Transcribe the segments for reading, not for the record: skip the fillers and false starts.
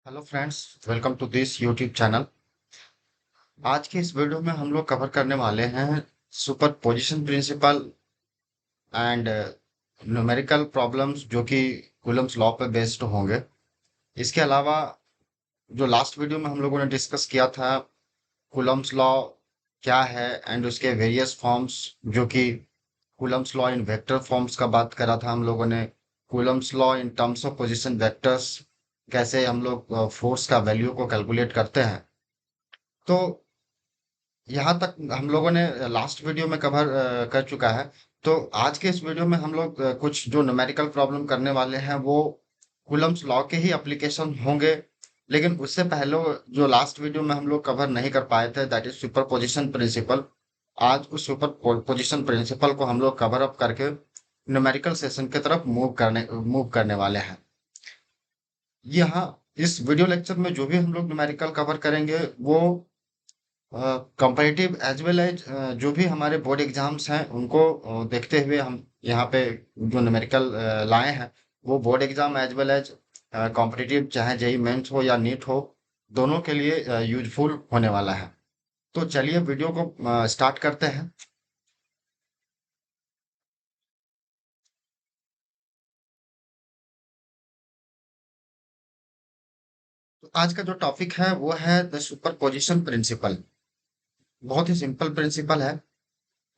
Hello friends, welcome to this YouTube channel. आज के इस वीडियो में हम लोग कवर करने वाले हैं superposition principle and numerical problems जो कि कूलम्स लॉ पे बेस्ड होंगे। इसके अलावा जो लास्ट वीडियो में हम लोगों ने डिस्कस किया था कूलम्स लॉ क्या है एंड उसके वेरियस फॉर्म्स, जो कि Coulomb's law in vector forms का बात करा था हम लोगों ने। Coulomb's law in terms of position vectors, कैसे हम लोग फोर्स का वैल्यू को कैलकुलेट करते हैं। तो यहाँ तक हम लोगों ने लास्ट वीडियो में कवर कर चुका है। तो आज के इस वीडियो में हम लोग कुछ जो न्यूमेरिकल प्रॉब्लम करने वाले हैं वो कूलम्स लॉ के ही एप्लीकेशन होंगे। लेकिन उससे पहले जो लास्ट वीडियो में हम लोग कवर नहीं कर पाए थे, दैट इज सुपरपोजिशन प्रिंसिपल। आज उस सुपरपोजिशन प्रिंसिपल को हम लोग कवर अप करके न्यूमेरिकल सेशन की तरफ मूव करने वाले हैं। यहाँ इस वीडियो लेक्चर में जो भी हम लोग न्यूमेरिकल कवर करेंगे वो कंपैरेटिव एज वेल एज जो भी हमारे बोर्ड एग्जाम्स हैं उनको देखते हुए हम यहाँ पे जो न्यूमेरिकल लाए हैं वो board exam as well as competitive, चाहे जेई मेंस हो या नीट हो, दोनों के लिए यूजफुल होने वाला है। तो चलिए वीडियो को स्टार्ट करते हैं। तो आज का जो टॉपिक है वो है द सुपर पोजिशन प्रिंसिपल। बहुत ही सिंपल प्रिंसिपल है,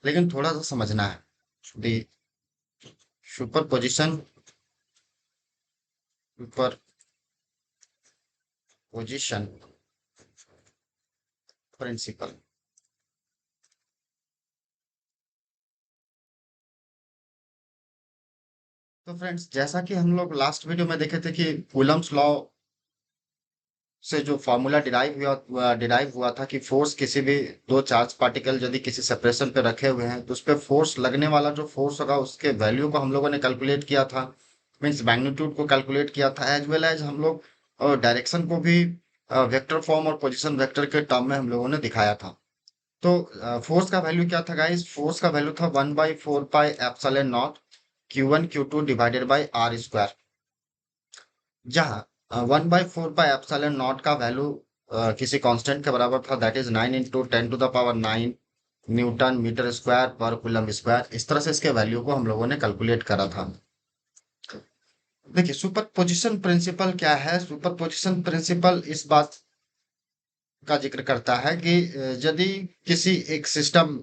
लेकिन थोड़ा सा समझना है। The superposition superposition principle. तो फ्रेंड्स, जैसा कि हम लोग लास्ट वीडियो में देखे थे कि कूलम्स लॉ से जो फॉर्मूला डिराइव हुआ था कि फोर्स किसी भी दो चार्ज पार्टिकल यदि किसी सेपरेशन पे रखे हुए हैं तो उस पे फोर्स लगने वाला जो फोर्स होगा उसके वैल्यू को हम लोगों ने कैलकुलेट किया था। मीन्स मैग्नीट्यूड को कैलकुलेट किया था, एज वेल एज हम लोग डायरेक्शन को भी वेक्टर फॉर्म और पोजिशन वेक्टर के टर्म में हम लोगों ने दिखाया था। तो फोर्स का वैल्यू क्या था गाइस? फोर्स का वैल्यू था 1/4 pi epsilon naught Q1 Q2 divided by R square, जहाँ 1/4 पाई एप्सिलॉन नॉट का वैल्यू किसी कांस्टेंट के बराबर था, that is 9 × 10⁻⁹ newton metre square पर कूलम स्क्वायर। इस तरह से इसके वैल्यू को हम लोगों ने कैलकुलेट करा था। देखिए, सुपर पोजिशन प्रिंसिपल क्या है? सुपर पोजिशन प्रिंसिपल इस बात का जिक्र करता है कि यदि किसी एक सिस्टम,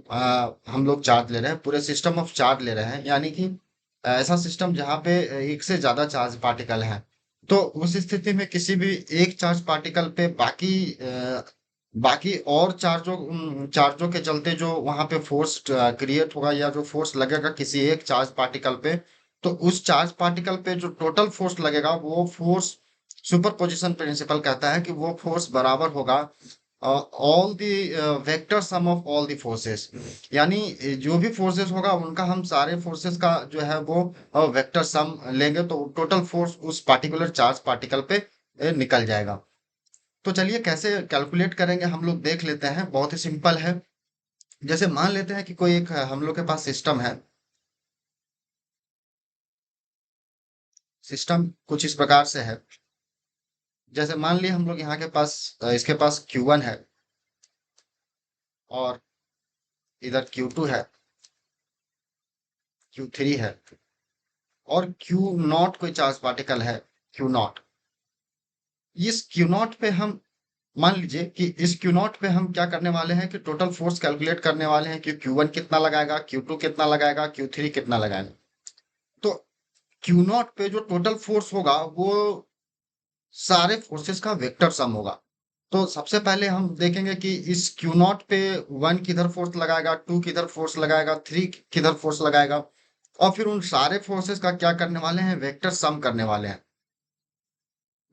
हम लोग चार्ज ले रहे हैं, पूरे सिस्टम ऑफ चार्ज ले रहे हैं, यानी कि ऐसा सिस्टम जहाँ पे एक से ज्यादा चार्ज पार्टिकल हैं, तो उस स्थिति में किसी भी एक चार्ज पार्टिकल पे बाकी और चार्जों के चलते जो वहां पे फोर्स क्रिएट होगा या जो फोर्स लगेगा किसी एक चार्ज पार्टिकल पे, तो उस चार्ज पार्टिकल पे जो टोटल फोर्स लगेगा वो फोर्स, सुपरपोजिशन प्रिंसिपल कहता है कि वो फोर्स बराबर होगा all the vector sum of all the forces. यानी जो भी फोर्सेस होगा उनका हम सारे फोर्सेस का जो है वो वेक्टर सम लेंगे तो टोटल फोर्स उस पार्टिकुलर चार्ज पार्टिकल पे निकल जाएगा। तो चलिए कैसे कैलकुलेट करेंगे हम लोग देख लेते हैं। बहुत ही सिंपल है। जैसे मान लेते हैं कि कोई एक हम लोग के पास सिस्टम है। सिस्टम कुछ इस प्रकार से है। जैसे मान लिए हम लोग यहाँ के पास इसके पास Q1 है और इधर Q2 है, Q3 है और Q0 कोई चार्ज पार्टिकल है, Q0। इस Q0 पे हम मान लीजिए कि इस Q0 पे हम क्या करने वाले हैं कि टोटल फोर्स कैलकुलेट करने वाले हैं कि Q1 कितना लगाएगा, Q2 कितना लगाएगा, Q3 कितना लगाएगा। तो Q0 पे जो टोटल फोर्स होगा वो सारे फोर्सेस का वेक्टर सम होगा। तो सबसे पहले हम देखेंगे कि इस Q0 पे 1 किधर फोर्स लगाएगा, 2 किधर फोर्स लगाएगा, 3 किधर फोर्स लगाएगा, और फिर उन सारे फोर्सेस का क्या करने वाले हैं, वेक्टर सम करने वाले हैं।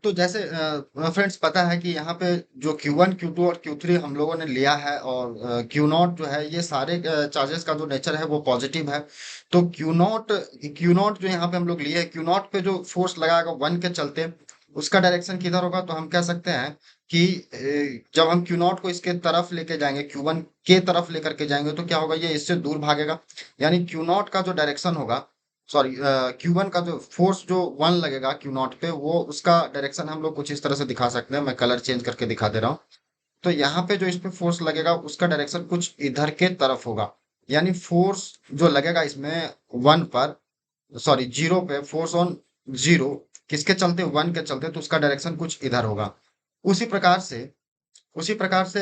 तो जैसे फ्रेंड्स, पता है कि यहाँ पे जो Q1 Q2 और Q3 हम लोगों ने लिया है और Q0 जो है ये सारे चार्जेस का जो नेचर है वो पॉजिटिव है। तो Q0 जो यहाँ पे हम लोग लिए हैं, Q0 पे जो फोर्स लगाएगा 1 के चलते, उसका डायरेक्शन किधर होगा? तो हम कह सकते हैं कि जब हम Q0 को इसके तरफ लेके जाएंगे, Q1 के तरफ लेकर के जाएंगे, तो क्या होगा, ये इससे दूर भागेगा। यानी Q0 का जो डायरेक्शन होगा सॉरी, Q1 का जो फोर्स जो 1 लगेगा Q0 पे, वो उसका डायरेक्शन हम लोग कुछ इस तरह से दिखा सकते हैं। मैं कलर चेंज करके दिखा दे रहा हूँ। तो यहाँ पे जो इस पे फोर्स लगेगा उसका डायरेक्शन कुछ इधर के तरफ होगा। यानी फोर्स जो लगेगा इसमें 1 पर, सॉरी 0 पे, फोर्स ऑन 0 किसके चलते, 1 के चलते, तो उसका डायरेक्शन कुछ इधर होगा। उसी प्रकार से उसी प्रकार से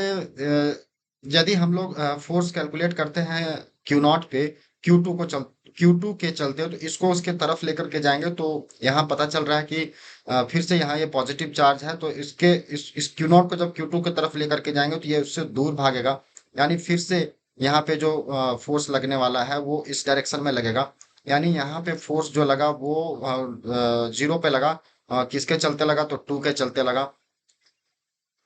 यदि हम लोग फोर्स कैलकुलेट करते हैं Q0 पे, Q2 को चल Q2 के चलते, तो इसको उसके तरफ लेकर के जाएंगे तो यहाँ पता चल रहा है कि फिर से यहाँ ये पॉजिटिव चार्ज है, तो इस Q0 को जब Q2 की तरफ लेकर के जाएंगे तो ये उससे दूर भागेगा। यानी फिर से यहाँ पे जो फोर्स लगने वाला है वो इस डायरेक्शन में लगेगा। यानी यहाँ पे फोर्स जो लगा वो 0 पे लगा। किसके चलते लगा, तो 2 के चलते लगा।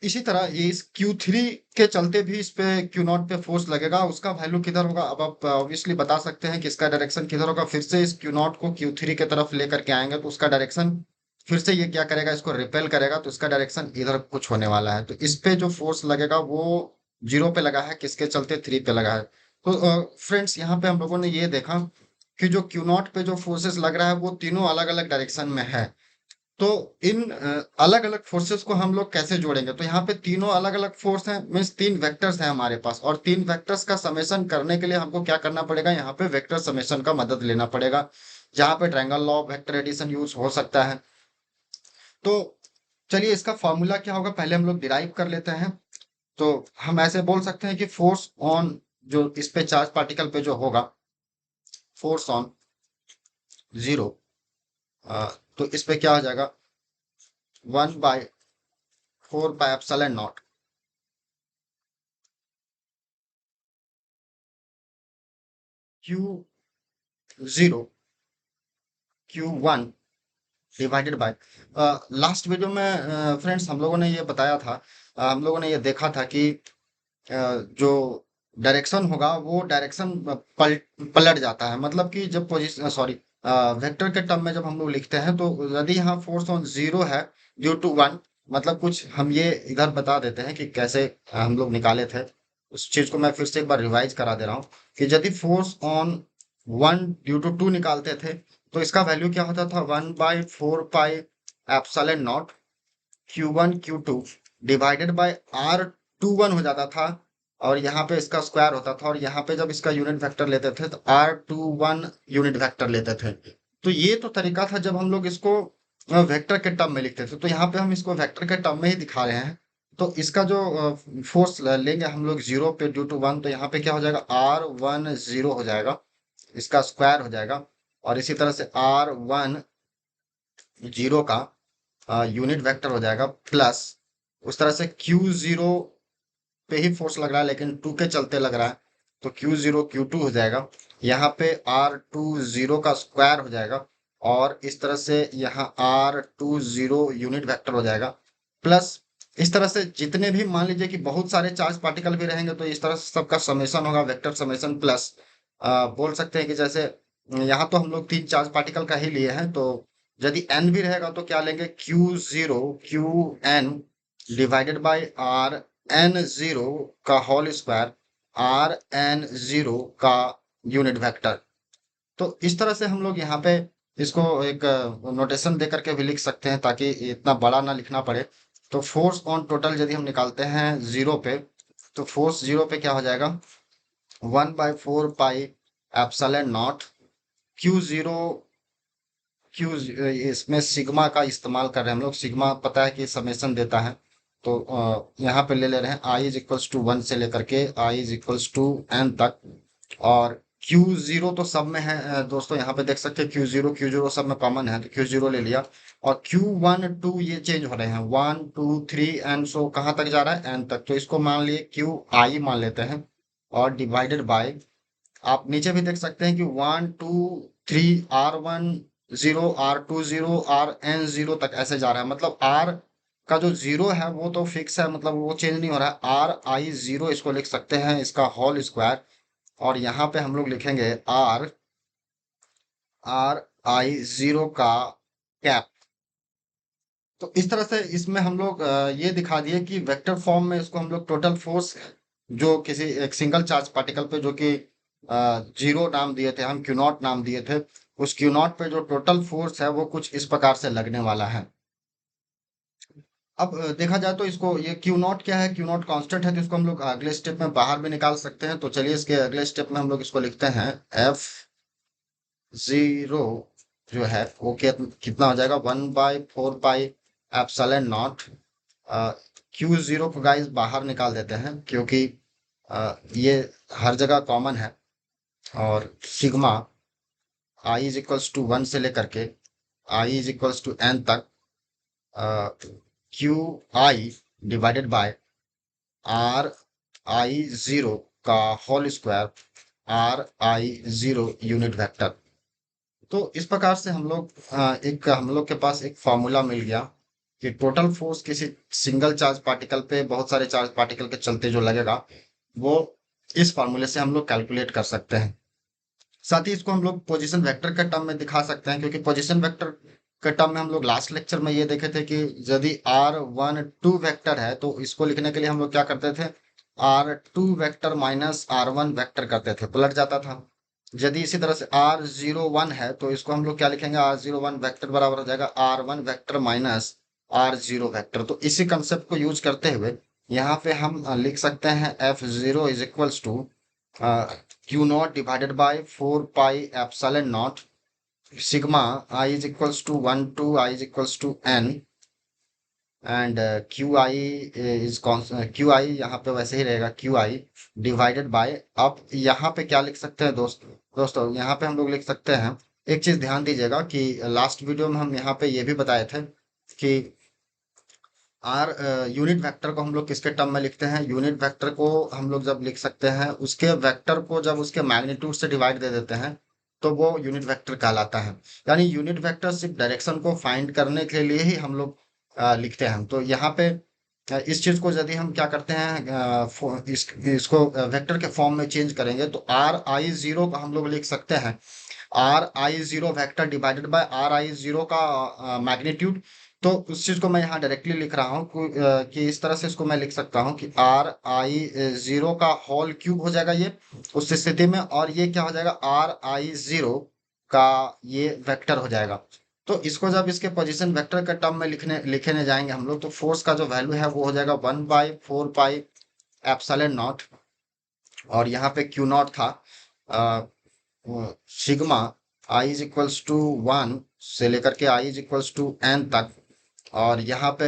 इसी तरह ये इस Q3 के चलते भी इस पे Q0 पे फोर्स लगेगा। उसका वैल्यू किधर होगा, अब आप ऑब्वियसली बता सकते हैं कि इसका डायरेक्शन किधर होगा। फिर से इस Q0 को Q3 के तरफ लेकर के आएंगे तो उसका डायरेक्शन फिर से ये क्या करेगा, इसको रिपेल करेगा, तो इसका डायरेक्शन इधर कुछ होने वाला है। तो इस पे जो फोर्स लगेगा वो 0 पे लगा है, किसके चलते, 3 पे लगा है। तो फ्रेंड्स, यहाँ पे हम लोगों ने ये देखा कि जो Q0 पे जो फोर्सेस लग रहा है वो तीनों अलग अलग डायरेक्शन में है। तो इन अलग अलग फोर्सेस को हम लोग कैसे जोड़ेंगे, तो यहाँ पे तीनों अलग अलग फोर्स हैं, मीन्स 3 वेक्टर्स हैं हमारे पास, और 3 वेक्टर्स का समेशन करने के लिए हमको क्या करना पड़ेगा, यहाँ पे वेक्टर समेशन का मदद लेना पड़ेगा, जहाँ पे triangle law of vector addition use हो सकता है। तो चलिए, इसका फॉर्मूला क्या होगा पहले हम लोग डिराइव कर लेते हैं। तो हम ऐसे बोल सकते हैं कि फोर्स ऑन, जो इस पे चार्ज पार्टिकल पे जो होगा, फोर्स ऑन 0, तो इस पे क्या हो जाएगा, 1/4 pi epsilon not Q0 Q1 divided by, last video में फ्रेंड्स हम लोगों ने ये बताया था, हम लोगों ने ये देखा था कि जो डायरेक्शन होगा वो डायरेक्शन पलट जाता है। मतलब कि जब पोजीशन, सॉरी, वेक्टर के टर्म में जब हम लोग लिखते हैं, तो यदि यहाँ फोर्स ऑन 0 है ड्यू टू 1, मतलब कुछ हम ये इधर बता देते हैं कि कैसे हम लोग निकाले थे। उस चीज को मैं फिर से एक बार रिवाइज करा दे रहा हूँ कि यदि फोर्स ऑन 1 ड्यू टू 2 निकालते थे, तो इसका वैल्यू क्या होता था, 1/4 pi epsilon naught Q1 Q2 divided bye R21 हो जाता था। और यहाँ पे इसका स्क्वायर होता था, और यहाँ पे जब इसका यूनिट वेक्टर लेते थे तो R21 यूनिट वेक्टर लेते थे। तो ये तो तरीका था जब हम लोग इसको वेक्टर के टर्म में लिखते थे। तो यहाँ पे हम इसको वेक्टर के टर्म में ही दिखा रहे हैं। तो इसका जो फोर्स लेंगे हम लोग 0 पे ड्यू टू 1, तो यहाँ पे क्या हो जाएगा, R10 हो जाएगा, इसका स्क्वायर हो जाएगा। और इसी तरह से R10 का यूनिट वेक्टर हो जाएगा, प्लस उस तरह से Q0 पे ही फोर्स लग रहा है लेकिन 2 के चलते लग रहा है, तो Q0 Q2 हो जाएगा। यहाँ पे R20 का स्क्वायर हो जाएगा, और इस तरह से यहाँ R20 यूनिट वेक्टर हो जाएगा, प्लस इस तरह से जितने भी, मान लीजिए कि बहुत सारे चार्ज पार्टिकल भी रहेंगे, तो इस तरह से सबका समेशन होगा, वेक्टर समेशन, प्लस बोल सकते हैं कि जैसे यहाँ तो हम लोग 3 चार्ज पार्टिकल का ही लिए हैं, तो यदि n भी रहेगा तो क्या लेंगे, Q0 Qn divided by Rn0 का होल स्क्वायर, Rn0 का यूनिट वेक्टर। तो इस तरह से हम लोग यहाँ पे इसको एक नोटेशन दे करके भी लिख सकते हैं, ताकि इतना बड़ा ना लिखना पड़े। तो फोर्स ऑन टोटल यदि हम निकालते हैं 0 पे, तो फोर्स 0 पे क्या हो जाएगा, 1/4 pi epsilon not Q0 Q, इसमें सिग्मा का इस्तेमाल कर रहे हैं हम लोग। सिग्मा पता है कि समेशन देता है, तो यहाँ पे ले रहे हैं i=1 से लेकर के i=n तक। और Q0 तो सब में है दोस्तों, यहाँ पे देख सकते हैं Q0 सब में कॉमन है, तो Q0 ले लिया। और Q1 2 ये चेंज हो रहे हैं, 1 2 3 एन, सो कहाँ तक जा रहा है, n तक, तो इसको मान लिए QI मान लेते हैं। और डिवाइडेड बाय, आप नीचे भी देख सकते हैं कि 1 2 3 R10 R20 RN0 तक ऐसे जा रहा है। मतलब R का जो 0 है वो तो फिक्स है, मतलब वो चेंज नहीं हो रहा है। RI0 इसको लिख सकते हैं, इसका होल स्क्वायर। और यहाँ पे हम लोग लिखेंगे RI0 का कैप। तो इस तरह से इसमें हम लोग ये दिखा दिए कि वेक्टर फॉर्म में इसको हम लोग टोटल फोर्स, जो किसी एक सिंगल चार्ज पार्टिकल पे, जो कि 0 नाम दिए थे हम, Q0 नाम दिए थे, उस क्यू नॉट पे जो टोटल फोर्स है वो कुछ इस प्रकार से लगने वाला है। अब देखा जाए तो इसको, ये क्यू नॉट क्या है, क्यू नॉट कांस्टेंट है, तो इसको हम लोग अगले स्टेप में बाहर भी निकाल सकते हैं। तो चलिए इसके अगले स्टेप में हम लोग इसको लिखते हैं एफ जीरो जो है वो कितना हो जाएगा, 1/4 pi epsilon naught. Q zero को गाइस बाहर निकाल देते हैं क्योंकि ये हर जगह कॉमन है। और sigma I is equals to 1 से लेकर के I is equals to N तक Q I divided by R I zero का whole square R I zero unit vector. तो इस प्रकार से हम लोग के पास एक फॉर्मूला मिल गया कि टोटल फोर्स किसी सिंगल चार्ज पार्टिकल पे बहुत सारे चार्ज पार्टिकल के चलते जो लगेगा वो इस फॉर्मूले से हम लोग कैलकुलेट कर सकते हैं। साथ ही इसको हम लोग पोजीशन वेक्टर के टर्म में दिखा सकते हैं, क्योंकि पोजीशन वेक्टर के टर्म में हम लोग लास्ट लेक्चर में ये देखे थे कि यदि R12 वेक्टर है तो इसको लिखने के लिए हम लोग क्या करते थे, R2 vector minus R1 vector करते थे, पलट जाता था। यदि इसी तरह से R01 है तो इसको हम लोग क्या लिखेंगे, R01 वेक्टर बराबर हो जाएगा R1 vector minus R0 vector. तो इसी कंसेप्ट को यूज करते हुए यहाँ पे हम लिख सकते हैं F0 is equals to Q naught divided by 4 pi epsilon naught sigma I is equals to 1 to I is equals to N and Q I यहाँ पे वैसे ही रहेगा, क्यू आई डिवाइडेड बाय। अब यहाँ पे क्या लिख सकते हैं दोस्तों यहाँ पे हम लोग लिख सकते हैं, एक चीज ध्यान दीजिएगा कि लास्ट वीडियो में हम यहाँ पे ये भी बताए थे कि आर यूनिट वेक्टर को हम लोग किसके टर्म में लिखते हैं, यूनिट वेक्टर को हम लोग जब लिख सकते हैं उसके वेक्टर को जब उसके मैग्नीट्यूड से डिवाइड दे देते हैं तो वो यूनिट वेक्टर कहलाता है। यानी यूनिट वेक्टर सिर्फ डायरेक्शन को फाइंड करने के लिए ही हम लोग लिखते हैं। तो यहाँ पे इस चीज को यदि हम क्या करते हैं, इसको वेक्टर के फॉर्म में चेंज करेंगे तो आर आई जीरो को हम लोग लिख सकते हैं are I zero vector divided by R I zero का मैग्नीट्यूड। तो उस चीज को मैं यहाँ डायरेक्टली लिख रहा हूँ कि इस तरह से इसको मैं लिख सकता हूँ कि आर आई जीरो का होल क्यूब हो जाएगा ये उस स्थिति में, और ये क्या हो जाएगा, आर आई जीरो का ये वेक्टर हो जाएगा। तो इसको जब इसके पोजीशन वेक्टर के टर्म में लिखने जाएंगे हम लोग तो फोर्स का जो वैल्यू है वो हो जाएगा 1/4 पाई एप्सिलॉन नॉट। और यहाँ पे क्यू नॉट था sigma I is equals to 1 से लेकर के I is equals to N तक। और यहाँ पे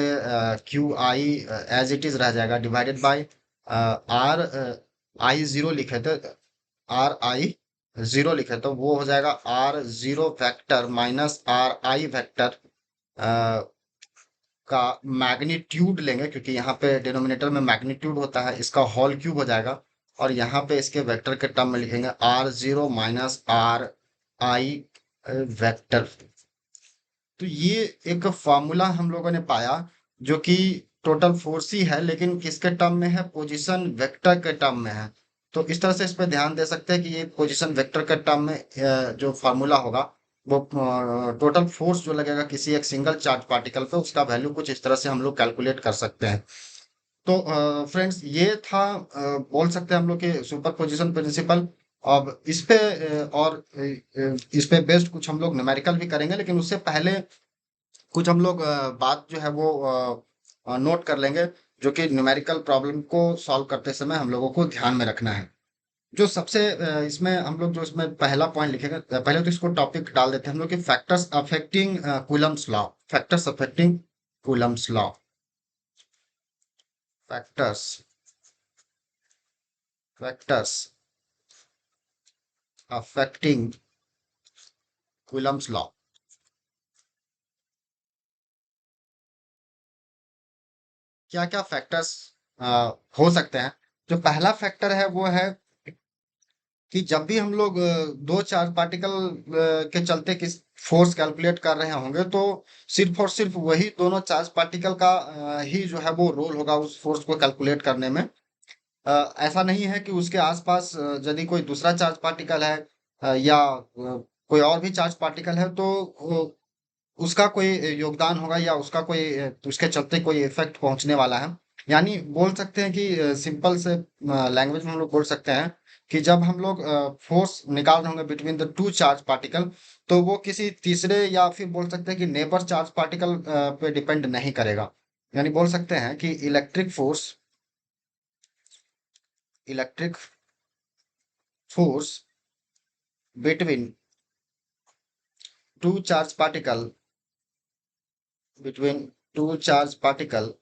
Q I as it is रह जाएगा divided by R I zero लिखे थे, आर आई जीरो लिखे तो वो हो जाएगा R zero vector minus R I vector का मैग्नीट्यूड लेंगे, क्योंकि यहाँ पे डिनोमिनेटर में मैग्नीट्यूड होता है, इसका होल क्यूब हो जाएगा। और यहाँ पे इसके वेक्टर के टर्म में लिखेंगे R zero minus R I vector. तो ये एक फॉर्मूला हम लोगों ने पाया जो कि टोटल फोर्स ही है, लेकिन किसके टर्म में है, पोजीशन वेक्टर के टर्म में है। तो इस तरह से इस पे ध्यान दे सकते हैं कि ये पोजीशन वेक्टर के टर्म में जो फॉर्मूला होगा वो टोटल फोर्स जो लगेगा किसी एक सिंगल चार्ज पार्टिकल पे उसका वैल्यू कुछ इस तरह से हम लोग कैलकुलेट कर सकते हैं। तो फ्रेंड्स ये था बोल सकते हैं हम लोग के सुपर पोजिशन प्रिंसिपल। अब इस पे इस पे बेस्ड कुछ हम लोग न्यूमेरिकल भी करेंगे, लेकिन उससे पहले कुछ हम लोग बात जो है वो नोट कर लेंगे जो कि न्यूमेरिकल प्रॉब्लम को सॉल्व करते समय हम लोगों को ध्यान में रखना है। जो सबसे इसमें हम लोग जो इसमें पहला पॉइंट लिखेंगे, पहले तो इसको टॉपिक डाल देते हैं हम लोग कि factors affecting Coulomb's law. Factors affecting Coulomb's law, factors factors affecting Coulomb's law. क्या क्या फैक्टर्स हो सकते हैं। जो पहला फैक्टर है वो है कि जब भी हम लोग दो चार्ज पार्टिकल के चलते किस फोर्स कैलकुलेट कर रहे होंगे तो सिर्फ और सिर्फ वही दोनों चार्ज पार्टिकल का ही जो है वो रोल होगा उस फोर्स को कैलकुलेट करने में। ऐसा नहीं है कि उसके आसपास यदि कोई दूसरा चार्ज पार्टिकल है या कोई और भी चार्ज पार्टिकल है तो उसका कोई योगदान होगा या उसका कोई उसके चलते कोई इफेक्ट पहुंचने वाला है। यानी बोल सकते हैं कि सिंपल से लैंग्वेज में हम लोग बोल सकते हैं कि जब हम लोग फोर्स निकाल रहे होंगे between the two charge particle तो वो किसी तीसरे या फिर बोल सकते हैं कि नेबर चार्ज पार्टिकल पे डिपेंड नहीं करेगा। यानी बोल सकते हैं कि electric force between two charge particle between two charge particle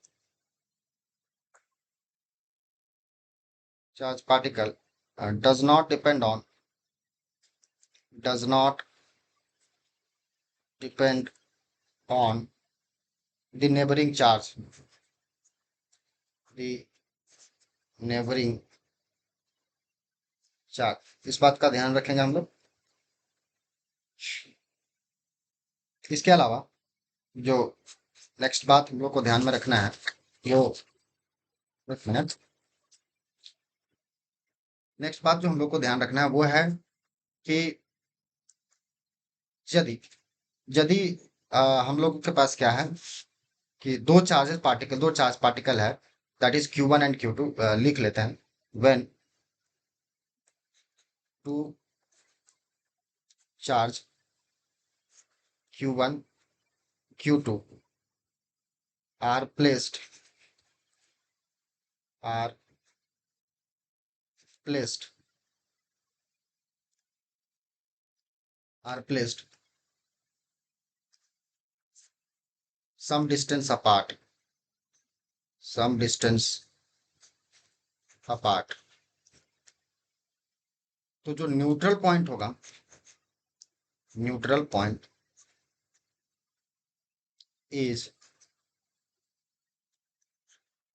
does not does not depend on the the neighboring charge। इस बात का ध्यान रखेंगे हम लोग। इसके अलावा जो नेक्स्ट बात हम लोग को ध्यान में रखना है वो, एक मिनट, नेक्स्ट बात जो हम लोग को ध्यान रखना है वो है कि यदि यदि हम लोग के पास क्या है कि दो चार्ज पार्टिकल है, that is Q1 and Q2। लिख लेते हैं। When two charge Q1 Q2 are are placed placed some distance apart, तो जो neutral point is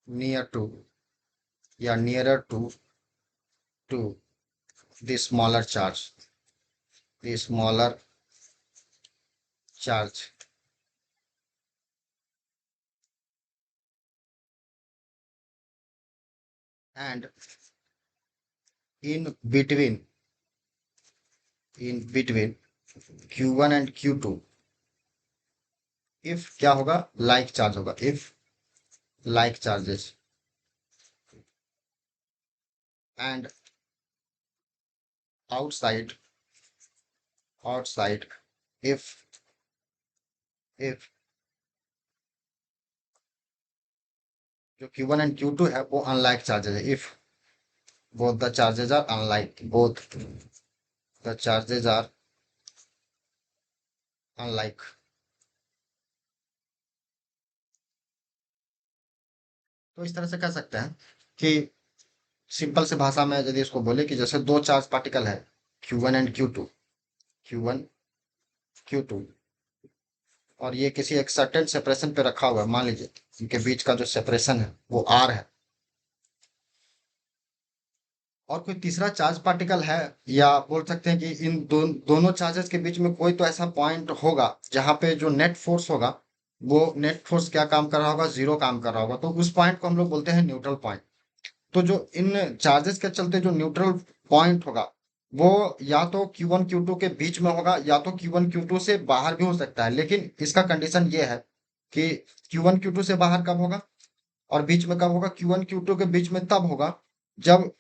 near to या nearer to the smaller charge and in between Q1 and Q2 if क्या होगा, like charge होगा। If like charges and outside outside if if जो Q1 and Q2 है वो unlike charges है। If both the charges are unlike both the charges are unlike। तो इस तरह से कह सकते हैं कि सिंपल से भाषा में यदि इसको बोले कि जैसे दो चार्ज पार्टिकल है Q1 एंड Q2 और ये किसी एक सर्टेन सेपरेशन पे रखा हुआ है, मान लीजिए इनके बीच का जो सेपरेशन है वो R है, और कोई तीसरा चार्ज पार्टिकल है, या बोल सकते हैं कि इन दोनों चार्जेस के बीच में कोई तो ऐसा पॉइंट होगा जहां पे जो नेट फोर्स होगा वो नेट फोर्स क्या काम कर रहा होगा, जीरो काम कर रहा होगा, तो उस पॉइंट को हम लोग बोलते हैं न्यूट्रल पॉइंट। तो जो इन चार्जेस के चलते जो न्यूट्रल पॉइंट होगा वो या तो Q1 Q2 के बीच में होगा या तो Q1 Q2 से बाहर भी हो सकता है, लेकिन इसका कंडीशन ये है कि Q1 Q2 से बाहर कब होगा और बीच में कब होगा। Q1 Q2 के बीच में तब होगा जब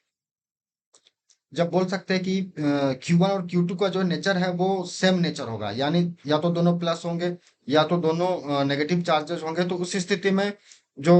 जब बोल सकते हैं कि Q1 और Q2 का जो नेचर है वो सेम नेचर होगा, यानी या तो दोनों प्लस होंगे या तो दोनों नेगेटिव चार्जेस होंगे। तो उस स्थिति में जो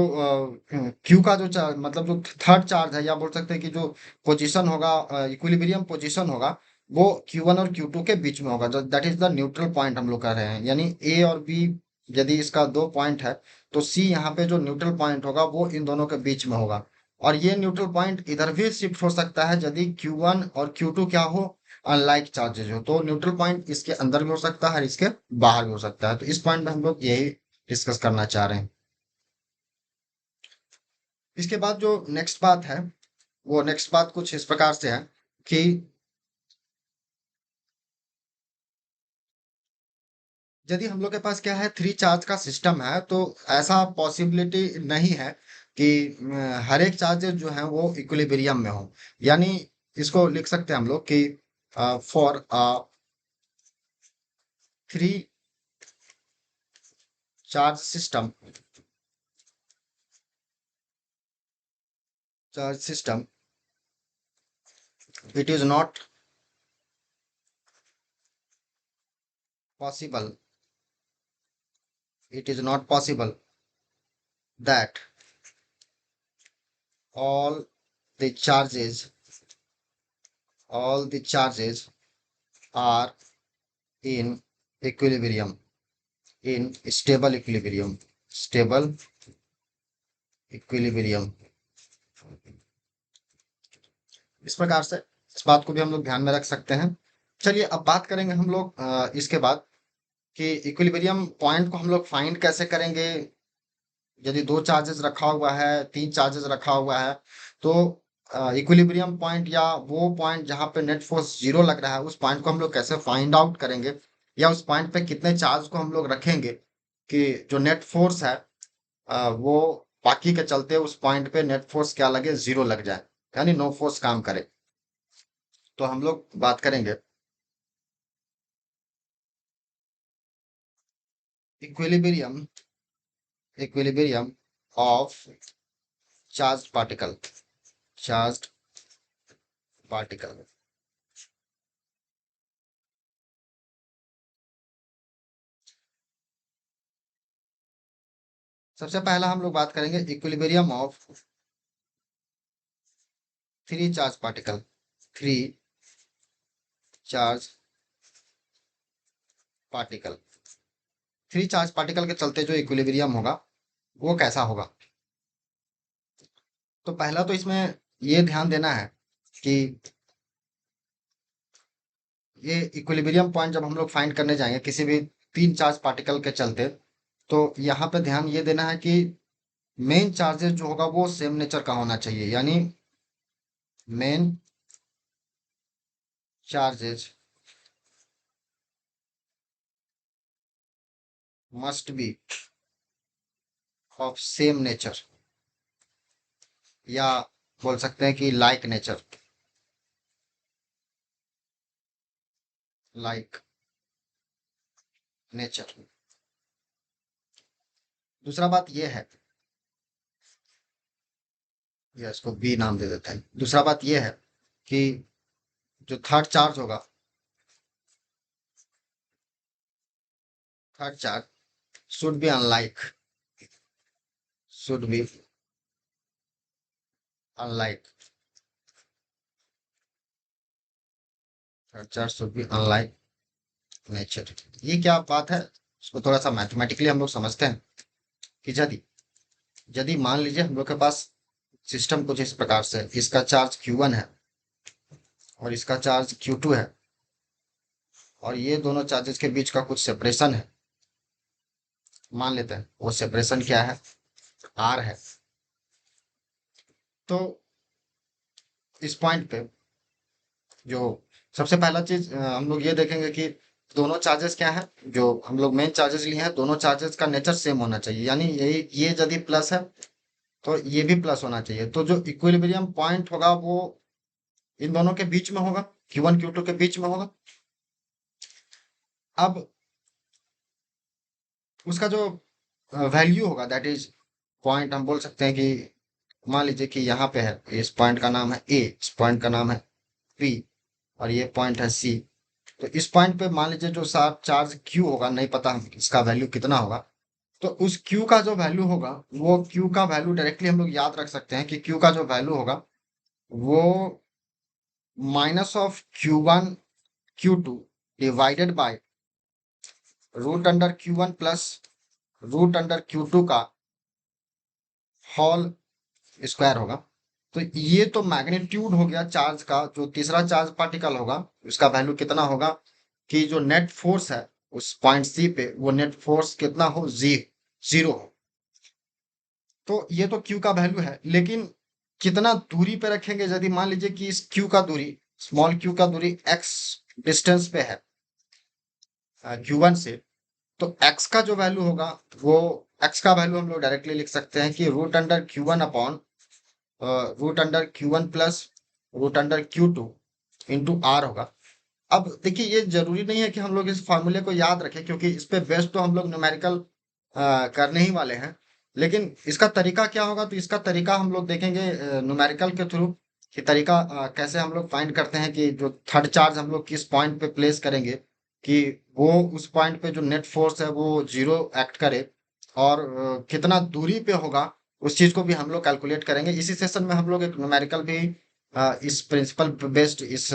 Q का जो चार्ज मतलब जो थर्ड चार्ज है, या बोल सकते हैं कि जो पोजीशन होगा, इक्विलिब्रियम पोजीशन होगा, वो Q1 और Q2 के बीच में होगा। That is the neutral point हम लोग कह रहे हैं। यानी ए और बी यदि इसका दो पॉइंट है तो सी यहाँ पे जो न्यूट्रल पॉइंट होगा वो इन दोनों के बीच में होगा। और ये न्यूट्रल पॉइंट इधर भी शिफ्ट हो सकता है यदि Q1 और Q2 क्या हो, अनलाइक चार्जेज हो। तो न्यूट्रल पॉइंट इसके अंदर भी हो सकता है और इसके बाहर भी हो सकता है। तो इस पॉइंट में हम लोग यही डिस्कस करना चाह रहे हैं। इसके बाद जो नेक्स्ट बात है वो नेक्स्ट बात कुछ इस प्रकार से है कि यदि हम लोग के पास क्या है, थ्री चार्ज का सिस्टम है, तो ऐसा पॉसिबिलिटी नहीं है कि हर एक चार्जेस जो है वो इक्विलिब्रियम में हो। यानी इसको लिख सकते हैं हम लोग कि for three charge system it is not possible, it is not possible that all the charges, all the charges are in equilibrium, in stable equilibrium, stable equilibrium। इस प्रकार से इस बात को भी हम लोग ध्यान में रख सकते हैं। चलिए अब बात करेंगे हम लोग इसके बाद कि इक्विलिब्रियम पॉइंट को हम लोग फाइंड कैसे करेंगे। यदि दो चार्जेस रखा हुआ है, तीन चार्जेस रखा हुआ है, तो इक्विलिब्रियम पॉइंट या वो पॉइंट जहां पे नेट फोर्स जीरो लग रहा है उस पॉइंट को हम लोग कैसे फाइंड आउट करेंगे, या उस पॉइंट पे कितने चार्ज को हम लोग रखेंगे कि जो नेट फोर्स है वो बाकी के चलते उस पॉइंट पे नेट फोर्स क्या लगे, जीरो लग जाए, यानी नो फोर्स काम करे। तो हम लोग बात करेंगे equilibrium, equilibrium of charge particle, charge particle. सबसे पहला हम लोग बात करेंगे equilibrium of three charge particle, three charge particle. Three charge particle के चलते जो इक्विलिब्रियम होगा वो कैसा होगा। तो पहला तो इसमें ये ध्यान देना है कि ये इक्विलिब्रियम पॉइंट जब हम लोग फाइंड करने जाएंगे किसी भी तीन चार्ज पार्टिकल के चलते, तो यहाँ पे ध्यान ये देना है कि मेन चार्जेस जो होगा वो सेम नेचर का होना चाहिए, यानी main charges must be of same nature, या बोल सकते हैं कि लाइक नेचर, लाइक नेचर। दूसरा बात यह है, या इसको बी नाम दे देते हैं। दूसरा बात यह है कि जो थर्ड चार्ज होगा, third charge should be unlike, should be unlike, third charge should be unlike nature. ये क्या बात है, इसको थोड़ा सा मैथमेटिकली हम लोग समझते हैं कि यदि यदि मान लीजिए हम लोग के पास सिस्टम कुछ इस प्रकार से, इसका चार्ज Q1 है और इसका चार्ज Q2 है, और ये दोनों चार्जेस के बीच का कुछ सेपरेशन है, मान लेते हैं वो सेपरेशन क्या है, R है। तो इस पॉइंट पे जो सबसे पहला चीज हम लोग ये देखेंगे कि दोनों चार्जेस क्या है, जो हम लोग मेन चार्जेस लिए हैं दोनों चार्जेस का नेचर सेम होना चाहिए, यानी ये यदि प्लस है तो ये भी प्लस होना चाहिए। तो जो इक्विलिब्रियम पॉइंट होगा वो इन दोनों के बीच में होगा, Q1 Q2 के बीच में होगा। अब उसका जो वैल्यू होगा, दैट इज पॉइंट, हम बोल सकते हैं कि मान लीजिए कि यहाँ पे है, इस पॉइंट का नाम है ए, इस पॉइंट का नाम है बी, और ये पॉइंट है सी। तो इस पॉइंट पे मान लीजिए जो चार्ज Q होगा, नहीं पता हम इसका वैल्यू कितना होगा, तो उस Q का जो वैल्यू होगा वो Q का वैल्यू डायरेक्टली हम लोग याद रख सकते हैं कि Q का जो वैल्यू होगा वो minus of Q1 Q2 divided by root under Q1 plus root under Q2 का होल स्क्वायर होगा। तो ये तो मैग्नीट्यूड हो गया चार्ज का। जो तीसरा चार्ज पार्टिकल होगा उसका वैल्यू कितना होगा कि जो नेट फोर्स है उस पॉइंट सी पे, वो नेट फोर्स कितना हो, जीरो हो। तो ये तो क्यू का वैल्यू है, लेकिन कितना दूरी पे रखेंगे, यदि मान लीजिए कि इस क्यू का दूरी, स्मॉल क्यू का दूरी एक्स डिस्टेंस पे है Q1 से, तो x का जो वैल्यू होगा वो x का वैल्यू हम लोग डायरेक्टली लिख सकते हैं कि root under Q1 upon root under Q1 plus root under Q2 into r होगा। अब देखिए ये जरूरी नहीं है कि हम लोग इस फॉर्मूले को याद रखें, क्योंकि इस पे बेस्ड तो हम लोग न्यूमेरिकल करने ही वाले हैं। लेकिन इसका तरीका क्या होगा, तो इसका तरीका हम लोग देखेंगे न्यूमेरिकल के थ्रू कि तरीका कैसे हम लोग फाइंड करते हैं कि जो थर्ड चार्ज हम लोग किस पॉइंट पे प्लेस करेंगे कि वो उस पॉइंट पे जो नेट फोर्स है वो जीरो एक्ट करे, और कितना दूरी पे होगा उस चीज को भी हम लोग कैलकुलेट करेंगे। इसी सेशन में हम लोग एक न्यूमेरिकल भी इस प्रिंसिपल पे बेस्ड, इस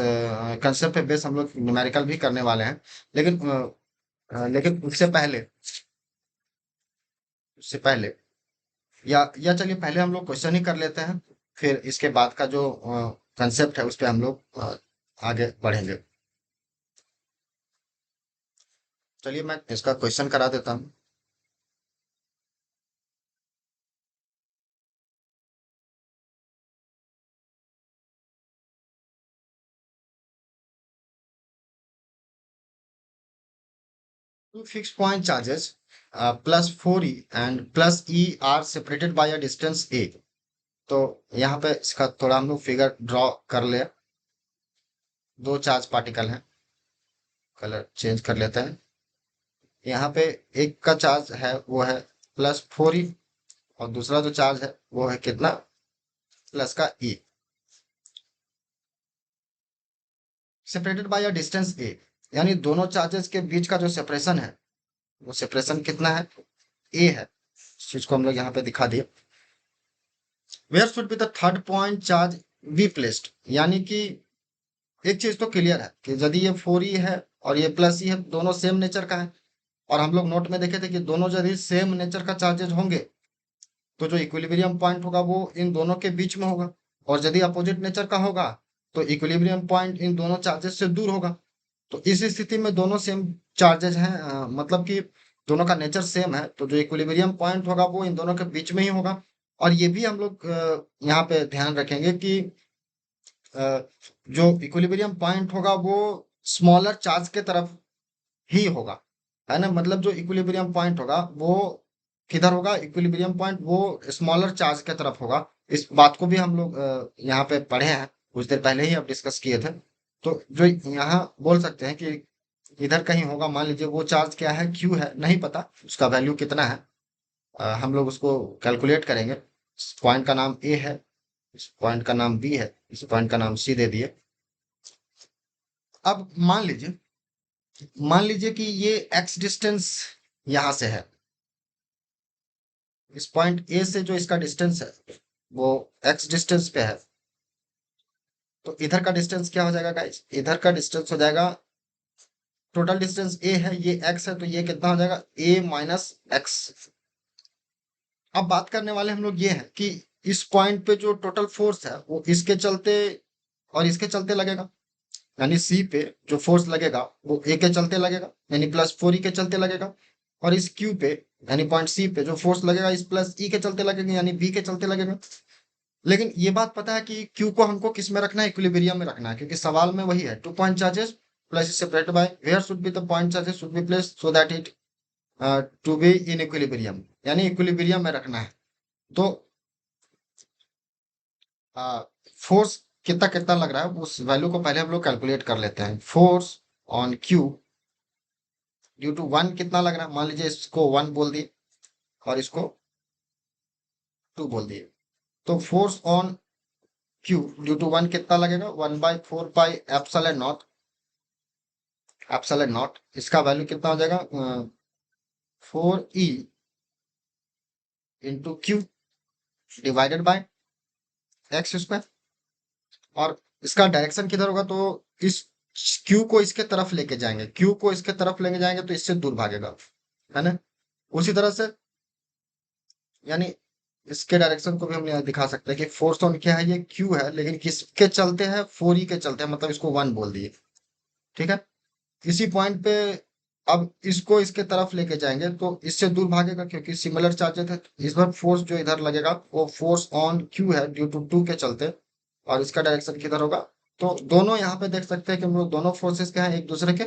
कंसेप्ट पे बेस्ड हम लोग न्यूमेरिकल भी करने वाले हैं। लेकिन लेकिन उससे पहले या चलिए पहले हम लोग क्वेश्चन ही कर लेते हैं, फिर इसके बाद का जो कंसेप्ट है उस पे हम लोग आगे बढ़ेंगे। चलिए मैं इसका क्वेश्चन करा देता हूँ। 2 fixed point charges plus 4e and plus e are separated by a distance a। तो यहाँ पे इसका थोड़ा हम लोग फिगर ड्रॉ कर ले। दो चार्ज पार्टिकल हैं, कलर चेंज कर लेते हैं। यहाँ पे एक का चार्ज है वो है +4e, और दूसरा जो चार्ज है वो है कितना, प्लस का e, separated by a distance a। यानी दोनों चार्जेस के बीच का जो सेपरेशन है वो सेपरेशन कितना है, a है। इस चीज को हम लोग यहाँ पे दिखा दिए। Where should be the third point charge be placed, यानी कि एक चीज तो क्लियर है कि यदि ये 4e है और ये +e है, दोनों सेम नेचर का है। और हम लोग नोट में देखे थे कि दोनों यदि सेम नेचर का चार्जेज होंगे तो जो इक्विलिब्रियम पॉइंट होगा वो इन दोनों के बीच में होगा, और यदि अपोजिट नेचर का होगा तो इक्विलिब्रियम पॉइंट इन दोनों चार्जेस से दूर होगा। तो इस स्थिति में दोनों सेम चार्जेज हैं, मतलब कि दोनों का नेचर सेम है, तो जो इक्विलिब्रियम पॉइंट होगा वो इन दोनों के बीच में ही होगा। और ये भी हम लोग यहाँ पे ध्यान रखेंगे कि जो इक्विलिब्रियम पॉइंट होगा वो स्मॉलर चार्ज के तरफ ही होगा, है ना। मतलब जो इक्विलिब्रियम पॉइंट होगा वो किधर होगा, इक्विलिब्रियम पॉइंट वो स्मॉलर चार्ज के तरफ होगा। इस बात को भी हम लोग यहाँ पे पढ़े हैं, कुछ देर पहले ही अब डिस्कस किए थे। तो जो यहाँ बोल सकते हैं कि इधर कहीं होगा, मान लीजिए वो चार्ज क्या है, क्यू है, नहीं पता उसका वैल्यू कितना है। हम लोग उसको कैलकुलेट करेंगे। इस पॉइंट का नाम ए है, इस पॉइंट का नाम बी है, इस पॉइंट का नाम सी दे दिए। अब मान लीजिए कि ये एक्स डिस्टेंस यहां से है, इस पॉइंट ए से जो इसका डिस्टेंस है वो एक्स डिस्टेंस पे है। तो इधर का डिस्टेंस क्या हो जाएगा गाइस, इधर का डिस्टेंस हो जाएगा, टोटल डिस्टेंस ए है, ये एक्स है, तो ये कितना हो जाएगा, ए माइनस एक्स। अब बात करने वाले हम लोग ये हैं कि इस पॉइंट पे जो टोटल फोर्स है वो इसके चलते और इसके चलते लगेगा। यानी सी पे जो फोर्स लगेगा वो ए के चलते लगेगा, यानी +4e के चलते लगेगा। और इस क्यू पे यानी पॉइंट सी पे जो फोर्स लगेगा इस +e के चलते लगेगा, यानी बी के चलते लगेगा। लेकिन ये बात पता है कि क्यू को हमको किस में रखना है, इक्विलिब्रियम में रखना है, क्योंकि सवाल में वही है, 2 point charges plus separated by where should be the point charges should be placed so that it to be in equilibrium, यानी इक्विलिब्रियम में रखना है। तो फोर्स कितना कितना लग रहा है उस वैल्यू को पहले हम लोग कैलकुलेट कर लेते हैं। Force on q due to one कितना लग रहा है, मान लीजिए इसको 1 बोल दिए और इसको 2 बोल दिए। तो force on q due to one कितना लगेगा, 1/4 पाई एप्सिलॉन नॉट। इसका वैल्यू कितना हो जाएगा, 4e into Q divided by x square. और इसका डायरेक्शन किधर होगा, तो इस क्यू को इसके तरफ लेके जाएंगे, क्यू को इसके तरफ लेके जाएंगे तो इससे दूर भागेगा, है ना। उसी तरह से यानी इसके डायरेक्शन को भी हम यहाँ दिखा सकते हैं कि फोर्स ऑन क्या है, ये क्यू है, लेकिन किसके चलते है, 4e के चलते हैं, मतलब इसको 1 बोल दिए। ठीक है। इसी पॉइंट पे अब इसको इसके तरफ लेके जाएंगे तो इससे दूर भागेगा, क्योंकि सिमिलर चार्जेस है। इस बार फोर्स जो इधर लगेगा वो फोर्स ऑन क्यू है ड्यू टू 2 के चलते, और इसका डायरेक्शन किधर होगा। तो दोनों यहाँ पे देख सकते हैं कि हम लोग दोनों फोर्सेस क्या है, एक दूसरे के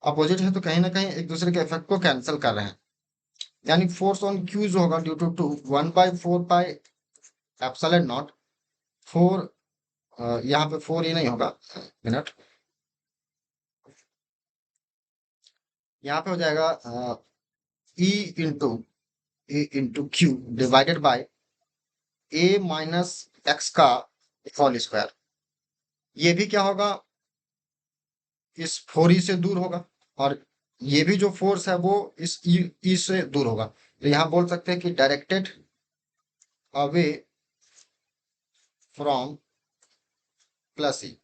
अपोजिट है, तो कहीं ना कहीं एक दूसरे के इफेक्ट को कैंसिल कर रहे हैं। यानी फोर्स ऑन क्यू जो होगा due to 2, 1/4 pi epsilon nought 4, यहाँ पे 4 ही नहीं होगा, मिनट, यहाँ पे हो जाएगा E into Q divided bye ए माइनस एक्स का होल स्क्वायर। ये भी क्या होगा, इस 4e से दूर होगा, और ये भी जो फोर्स है वो इस ई से दूर होगा, तो यहाँ बोल सकते हैं कि डायरेक्टेड अवे फ्रॉम प्लस ई।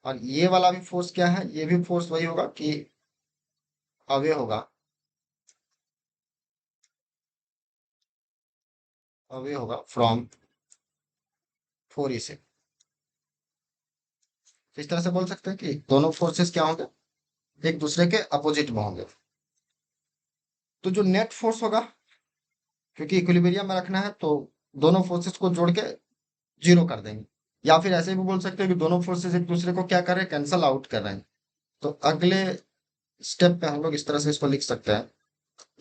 और ये वाला भी फोर्स क्या है, ये भी फोर्स वही होगा कि अवे होगा, अवे होगा फ्रॉम फोर ई से। इस तरह से बोल सकते हैं कि दोनों फोर्सेस क्या होंगे, एक दूसरे के अपोजिट में होंगे। तो जो नेट फोर्स होगा, क्योंकि इक्विलिब्रियम में रखना है, तो दोनों फोर्सेस को जोड़ के जीरो कर देंगे। या फिर ऐसे भी बोल सकते हैं कि दोनों फोर्सेस एक दूसरे को क्या कर रहे हैं, कैंसल आउट कर रहे हैं। तो अगले स्टेप पे हम लोग इस तरह से इसको लिख सकते हैं